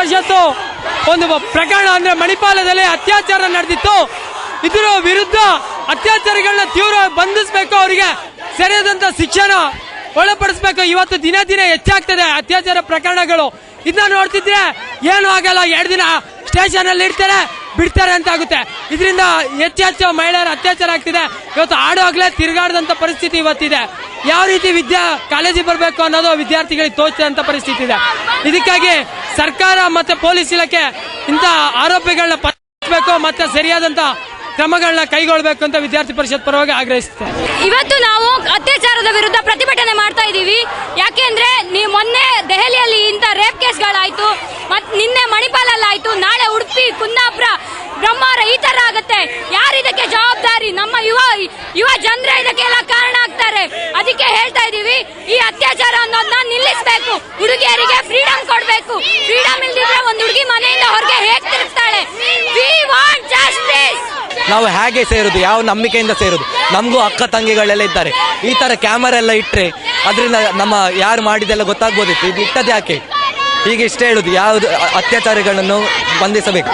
ಪರಿಷತ್ತು ಒಂದು ಪ್ರಕರಣ ಅಂದ್ರೆ ಮಣಿಪಾಲದಲ್ಲಿ ಅತ್ಯಾಚಾರ ನಡೆದಿತ್ತು. ಇದರ ವಿರುದ್ಧ ಅತ್ಯಾಚಾರಿಗಳನ್ನ ತೀವ್ರ ಬಂಧಿಸಬೇಕು, ಅವರಿಗೆ ಸರಿಯಾದಂತ ಶಿಕ್ಷಣ ಒಳಪಡಿಸಬೇಕು. ಇವತ್ತು ದಿನೇ ದಿನೇ ಹೆಚ್ಚಾಗ್ತದೆ ಅತ್ಯಾಚಾರ ಪ್ರಕರಣಗಳು. ಇದನ್ನ ನೋಡ್ತಿದ್ರೆ ಏನು ಆಗಲ್ಲ, 2 ದಿನ ಸ್ಟೇಷನ್ ಅಲ್ಲಿ ಇಡ್ತಾರೆ ಬಿಡ್ತಾರೆ ಅಂತ ಆಗುತ್ತೆ. ಇದರಿಂದ ಹೆಚ್ಚೆಚ್ಚು ಮಹಿಳೆಯರ ಅತ್ಯಾಚಾರ ಆಗ್ತಿದೆ. ಇವತ್ತು ಆಡೋಗ್ಲೇ ತಿರುಗಾಡದಂತ ಪರಿಸ್ಥಿತಿ ಇವತ್ತಿದೆ. ಯಾವ ರೀತಿ ಕಾಲೇಜಿಗೆ ಬರಬೇಕು ಅನ್ನೋದು ವಿದ್ಯಾರ್ಥಿಗಳಿಗೆ ತೋಚದಂತ ಪರಿಸ್ಥಿತಿ ಇದೆ. ಇದಕ್ಕಾಗಿ ಸರ್ಕಾರ ಮತ್ತೆ ಪೊಲೀಸ್ ಇಲಾಖೆ ಇಂಥ ಆರೋಪಿಗಳನ್ನ ಪತ್ತೆಹಚ್ಚಬೇಕು ಮತ್ತೆ ಸರಿಯಾದಂತ ಕ್ರಮಗಳನ್ನ ಕೈಗೊಳ್ಳಬೇಕು ಅಂತ ವಿದ್ಯಾರ್ಥಿ ಪರಿಷತ್ ಪರವಾಗಿ ಆಗ್ರಹಿಸುತ್ತೆ. ಇವತ್ತು ನಾವು ಅತ್ಯಾಚಾರದ ವಿರುದ್ಧ ಪ್ರತಿಭಟನೆ ಮಾಡ್ತಾ ಇದ್ದೀವಿ. ಯಾಕೆಂದ್ರೆ ನೀವು ಮೊನ್ನೆ ದೆಹಲಿಯಲ್ಲಿ ಇಂಥ ರೇಪ್ ಕೇಸ್ಗಳಾಯ್ತು, ಮತ್ತೆ ನಿನ್ನೆ ಮಣಿಪಾಲಲ್ಲಾಯ್ತು, ನಾಳೆ ಉಡುಪಿ, ಕುಂದಾಪುರ, ಬ್ರಹ್ಮಾವರ ಈ ತರ ಆಗುತ್ತೆ. ಯಾರು ಇದಕ್ಕೆ ಜವಾಬ್ದಾರಿ? ನಮ್ಮ ಯುವ ಜನರೇ ಇದಕ್ಕೆಲ್ಲ ಕಾರಣ ಆಗ್ತಾರೆ. ಅದಕ್ಕೆ ಹೇಳ್ತಾ ಇದೀವಿ, ಈ ಅತ್ಯಾಚಾರ ಅನ್ನೋದನ್ನ ನಿಲ್ಲಿಸಬೇಕು. ಹುಡುಗಿಯರಿಗೆ ಫ್ರೀಡಮ್ ಕೊಡಬೇಕು. ಫ್ರೀಡಮ್ ಇಲ್ದಿದ್ರೆ ಒಂದು ಹುಡುಗಿ ಮನೆಯಿಂದ ಹೊರಗೆ ಹೇಗೆ ತಿರುಗ್ತಾಳೆ? We want justice. ನಾವು ಹೇಗೆ ಸೇರೋದು, ಯಾವ ನಂಬಿಕೆಯಿಂದ ಸೇರೋದು? ನಮಗೂ ಅಕ್ಕ ತಂಗಿಗಳೆಲ್ಲ ಇದ್ದಾರೆ. ಈ ತರ ಕ್ಯಾಮರಾ ಎಲ್ಲ ಇಟ್ಟರೆ ಅದರಿಂದ ನಮ್ಮ ಯಾರು ಮಾಡಿದೆಲ್ಲ ಗೊತ್ತಾಗ್ಬೋದಿತ್ತು. ಇದು ಇಟ್ಟದ್ದು ಯಾಕೆ? ಹೀಗೆ ಇಷ್ಟ ಹೇಳುದು, ಯಾವುದು ಅತ್ಯಾಚಾರಿಗಳನ್ನು ಬಂಧಿಸಬೇಕು.